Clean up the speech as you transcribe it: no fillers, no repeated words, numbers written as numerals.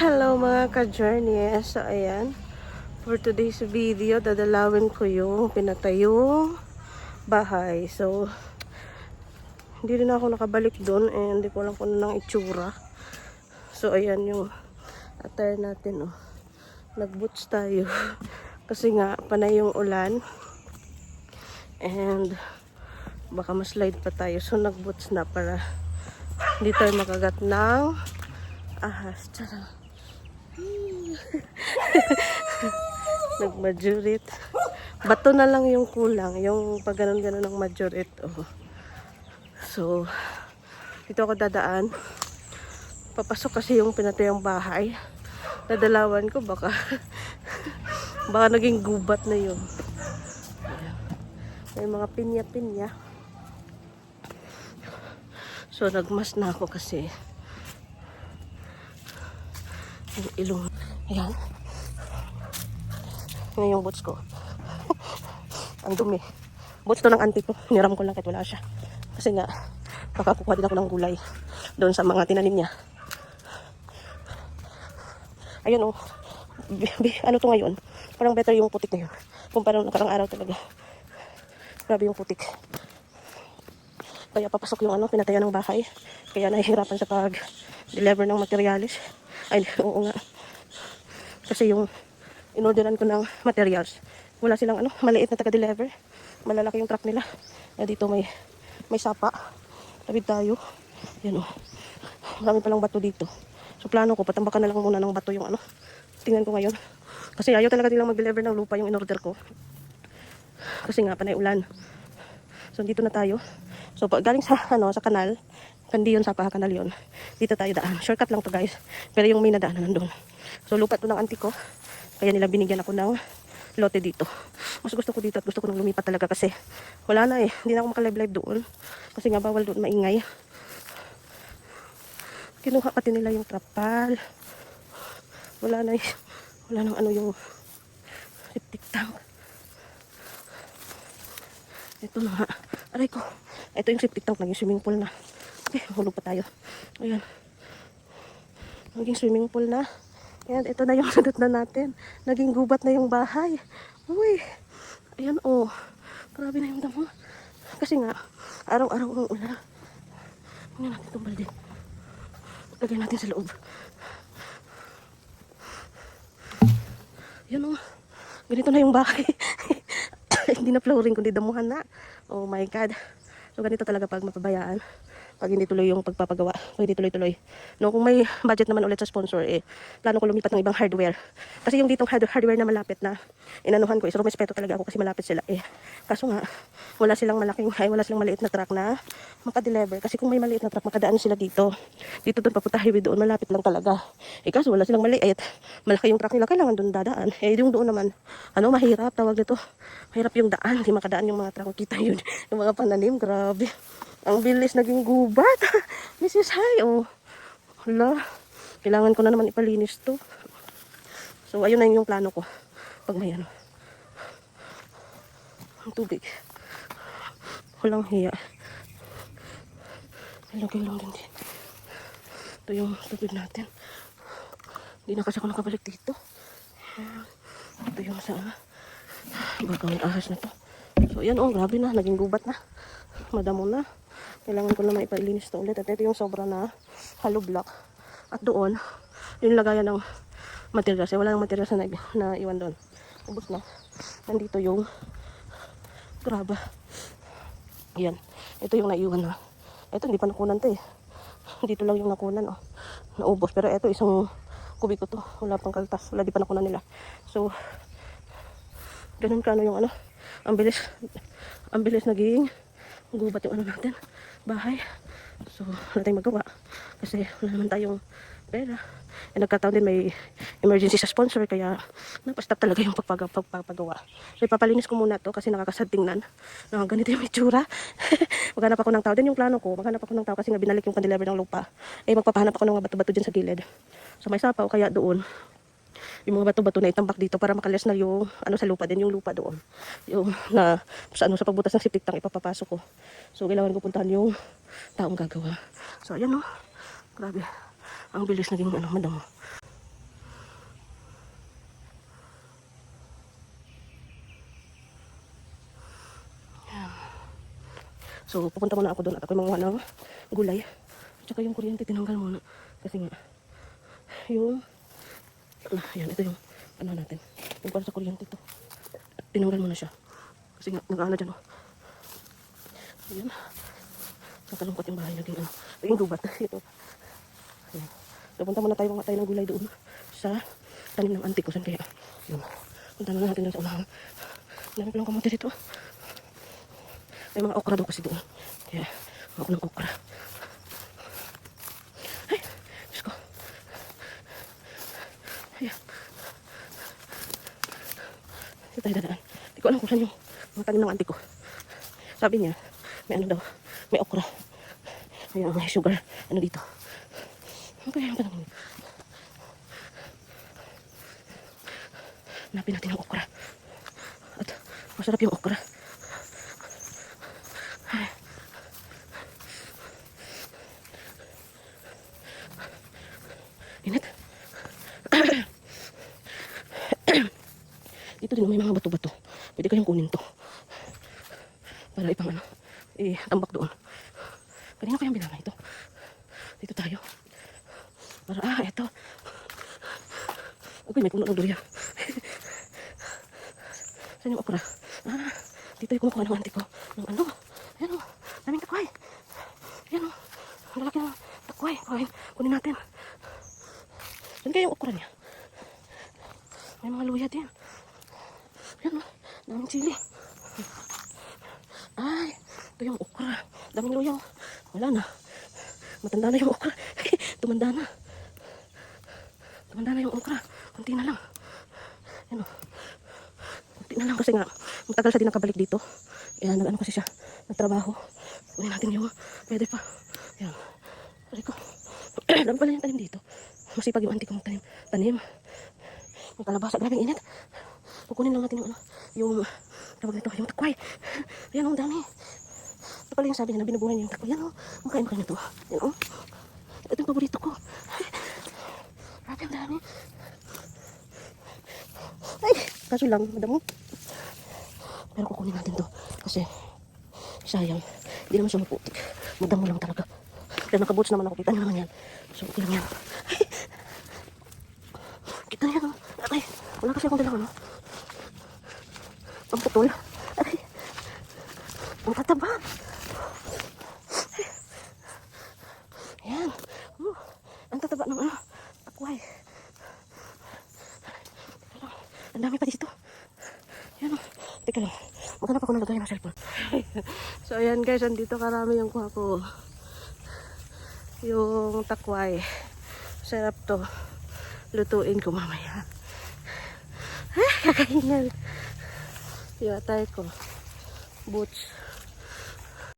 Hello mga ka-journey. So ayan, for today's video, dadalawin ko yung pinatayong bahay. So, hindi rin ako nakabalik doon and hindi ko alam kung ano nang itsura. So ayan yung attire natin, oh. Nag-boots tayo. Kasi nga, panay yung ulan. And baka ma-slide pa tayo. So nag-boots na para hindi tayo makagat ng ahas. Tsara. Nagmajurit. Bato na lang yung kulang. Yung pag ganon-ganon ng majurit. Oh. So, dito ako dadaan. Papasok kasi yung pinatayang bahay. Dadalawan ko baka baka naging gubat na yun. May mga pinya-pinya. So, nagmas na ako kasi yung ilong. Ayan. Ngayon yung boots ko. Ang dumi. Boots to ng auntie ko. Niram ko lang kahit wala siya. Kasi nga, makakukuha din ako ng gulay doon sa mga tinanim niya. Ayun oh. Ano to ngayon? Parang better yung putik na yun. Kumpara nung nakarang araw talaga. Grabe yung putik. Kaya papasok yung pinatayan ng bahay. Kaya nahihirapan sa pag-deliver ng materials. Ay, oo nga. Kasi yung inorderan ko ng materials, wala silang maliit na taga-deliver. Malalaki yung truck nila. Dito may sapa. Tabid tayo. Yan o. Marami palang bato dito. So plano ko, patambakan na lang muna ng bato yung tingnan ko ngayon. Kasi ayaw talaga nilang mag-deliver ng lupa yung inorder ko. Kasi nga, panay ulan. So dito na tayo. So galing sa kanal, kandi yun sa kanal yun. Dito tayo daan. Shortcut lang to guys. Pero yung may nadaanan nandun. So lupa to ng auntie ko. Kaya nila binigyan ako ng lote dito. Mas gusto ko dito at gusto ko nang lumipat talaga kasi wala na eh. Hindi na ako makalive-live doon. Kasi nga bawal doon maingay. Kinuha pati nila yung trapal. Wala na eh. Wala nang yung septic tank. Ito na nga. Aray ko. Ito yung septic tank. Naging swimming pool na. Okay, hulog pa tayo. Ayan. Naging swimming pool na. Ayan, ito na yung sadot na natin. Naging gubat na yung bahay. Uy. Ayan, oh. Grabe na yung damo. Kasi nga, araw-araw ang ulan. Ayan natin itong balde. Lagay natin sa loob. Ayan, oh. Ganito na yung bahay. Hindi na flooring, kundi damuhan na. Oh my God. So, ganito talaga pag mapabayaan. Pag hindi tuloy yung pagpapagawa, pag hindi tuloy-tuloy. No, kung may budget naman ulit sa sponsor, plano ko lumipat ng ibang hardware. Kasi yung ditong hardware na malapit na inanuhan ko, so respeto talaga ako kasi malapit sila. Kaso nga, wala silang maliit na truck na makadeliver. Kasi kung may maliit na truck, makadaan sila dito. Dito doon papunta highway doon, malapit lang talaga. Kaso wala silang maliit. Malaki yung truck nila, kailangan doon dadaan. Yung doon naman, mahirap, tawag nito. Mahirap yung daan, hindi makadaan yung mga truck. Kita yun, yung mga pananim, grabe. Ang bilis naging gubat. Mrs. Hi, oh. Hala. Kailangan ko na naman ipalinis to. So, ayun na yung plano ko. Pag may ang tubig. Walang hiya. Ilagay lang din. Ito yung tubig natin. Hindi na kasi ako nakabalik dito. Ito yung sa bagawin ahas na to. So, ayan, oh. Grabe na. Naging gubat na. Madamo na. Kailangan ko na maipalinis ito ulit. At ito yung sobra na hollow block. At doon, yung lagayan ng materials. Wala nang materials na iwan doon. Ubus na. Nandito yung graba. Ayan. Ito yung naiwan na. Ito, hindi pa nakunan to eh. Dito lang yung nakunan. Oh. Naubos. Pero ito, isang kubiko to. Wala pang kaltas. Wala, di pa nakunan nila. So, ganun ka yung Ang bilis. Ang bilis naging gubat yung natin. Bahay. So, wala tayong magawa. Kasi wala naman tayong pera. Nagkataon din may emergency sa sponsor. Kaya napastop talaga yung pagpapagawa. So, ipapalinis ko muna to kasi nakakasad tingnan. Ganito yung itsura. Maghanap ako ng tao. Din yung plano ko. Maghanap ako ng tao kasi nga binalik yung pandeliver ng lupa. Magpapahanap ako ng mga bato-bato dyan sa gilid. So, may sapaw kaya doon. Yung mga bato-bato na itambak dito para makalas na yung sa lupa din, yung lupa doon. Yung na sa pagbutas ng septic tank ipapapasok ko. So kailangan ko puntahan yung taong gagawa. So ayan, oh. Grabe. Ang bilis naging madamo. So, pupunta muna ako doon at ako manguha ng gulay. At saka yung kuryente, tinanggal muna. Kasi nga, yung, yan, ito yung, ano natin. Yung para sa kuryente ito. Tinanggal muna siya. Kasi nga, nag-aala dyan, oh. Ayan. Nakalungkot yung bahay, naging gubat. Ito. Ayan. So, punta muna tayo, mga tayo ng gulay doon sa tanim ng auntie ko. Saan kaya? Yun. Punta na natin doon sa unahan. Dami ko lang kamote dito. May mga okra daw kasi doon. Kaya, ako ng okra. Ay, Diyos ko. Ayan. Dito tayo dadaan. Hindi ko alam kung saan yung mga tanim ng auntie ko. Sabi niya, may ano daw, may okra. Ayan, may sugar. Ano dito? Ano kaya yung tanong niyo? Hanapin natin ang okra. At masarap yung okra. Ay. Init. Dito din may mga bato-bato. Pwede kayong kunin to. Para ipang ano, tambak doon. Kanina kayang bilangay ito. Dito tayo. Para, eto. Okay, may puno ng durian. Saan yung okra? Dito yung kumukuha ng auntie ko. Ng ano? Ayan o. Daming takway. Ayan o. Ang lalaki ng takway. Kunin natin. Saan kaya yung okra niya? May mga luya din. Ayan o. Daming chili. Ay, ito yung okra. Daming luya. Wala na. Matanda na yung okra. Tumanda na. Tumanda na yung okra. Kunti na lang. Ayan o. Kunti na lang kasi nga matagal siya din nakabalik dito. Ayan, nag-ano kasi siya. Nagtrabaho. Kunin natin yung pwede pa. Ayan. Pwede ko. Dami pala yung tanim dito. Masipag yung auntie ko magtanim. Tanim. Yung kalabasa. Grabing init. Kukunin lang natin yung ano. Yung tawag nito. Yung takway. Ayan o, dami. Ito pala yung sabi niya na binubuhay niya yung takway. Ayan o. Makain pa niya ito. Ayan o. Ito yung paborito ko. Grabe ang dami. Ay, kaso lang, madamo. Pero kukunin natin to. Kasi, sayang. Hindi naman siya maputik. Madamo lang talaga. Pero nakaboots naman ako. Kita niyo naman yan. So, okay lang yan. Ay, kita niyo yan. Ay, wala kasi akong dalawa, no? Ang putol. Ay, ang tataba. Ay, ayan. Ang tataba ng ano. Takway. Ang dami pa dito. Ayan o. Teka lang. Maghanap ako ng lagay ng cellphone. So ayan guys. Andito karami yung kuha ko. Yung takway. Sarap to. Lutuin ko mamaya. Ay, kakahingal. Yung atay ko. Boots.